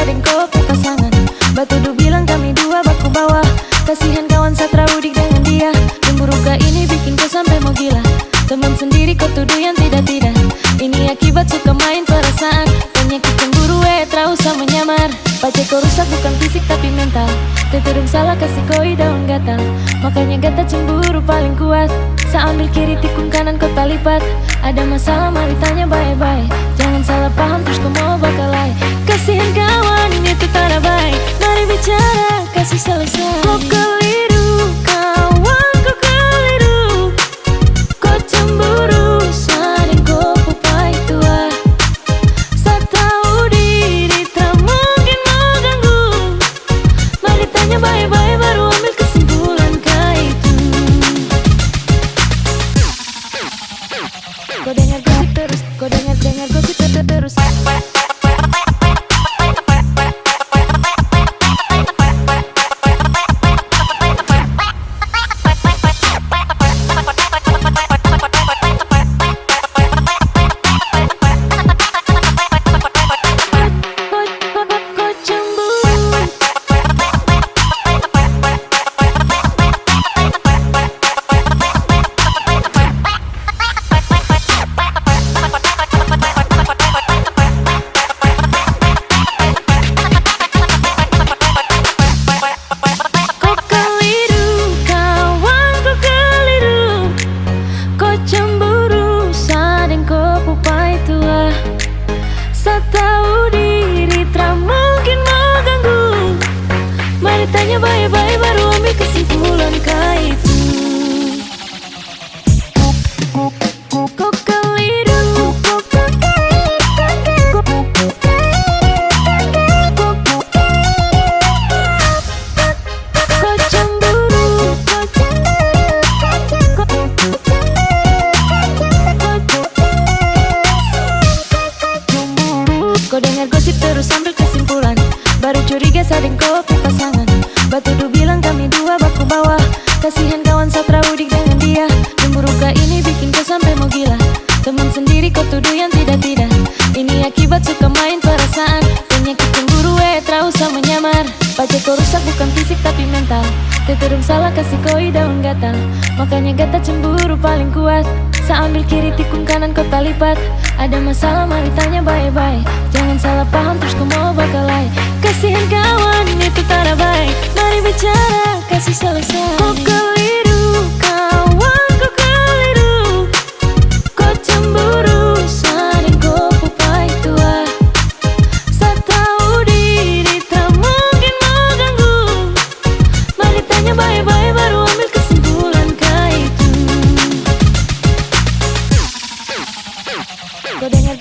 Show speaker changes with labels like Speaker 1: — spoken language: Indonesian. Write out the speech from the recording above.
Speaker 1: sadeng kopi pasangan. Batu du bilang kami dua baku bawah. Kasihan kawan satra udik dengan dia. Cemburu gak ini bikin kau sampai mau gila. Teman sendiri kau tuduh yang tidak-tidak. Ini akibat suka main perasaan. Penyakit cemburu terus sama nyamar. Pajak kau rusak bukan fisik tapi mental. Tertudung salah kasih koi daun gatal. Makanya gata cemburu paling kuat. Saya ambil kiri tikung kanan kau talipat. Ada masalah mari tanya baik-baik. Jangan salah paham terus kau mau bakalai. Kasihan kawan itu tak baik. Mari bicara kasih selesai. Kau keliru kawan kau keliru. Kau cemburu sadeng kau pupai tua. Saya tahu diri tak mungkin mau ganggu. Mari tanya baik-baik baru ambil kesimpulan kah itu. Kau dengar gosip terus, kau dengar gosip terus. Tanya baik-baik baru ambil kesimpulan kah itu. Kau keliru. Kau cemburu. Kau dengar gosip terus ambil kesimpulan. Baru curiga sadeng kopi pasangan. Batu du bilang kami dua baku bawah. Kasihan kawan satra udik dengan dia. Cemburu gak ini bikin kau sampai mau gila. Teman sendiri kau tuduh yang tidak-tidak. Ini akibat suka main perasaan. Penyakit cemburu terus sama nyamar. Pajak kau rusak bukan fisik tapi mental. Tertudung salah kasih koi daun gatal. Makanya gata cemburu paling kuat. Saya ambil kiri tikung kanan kau talipat. Ada masalah mari tanya baik-baik. Jangan salah paham terus kau mau bakalai. Kasihan kawan itu tak baik. Mari bicara kasih selesai. Kau keliru kawan kau keliru. Kau cemburu sadeng kau pupai tua. Saya tahu diri tak mungkin mau ganggu. Mari tanya baik-baik baru ambil kesimpulan kah itu. Kau dengar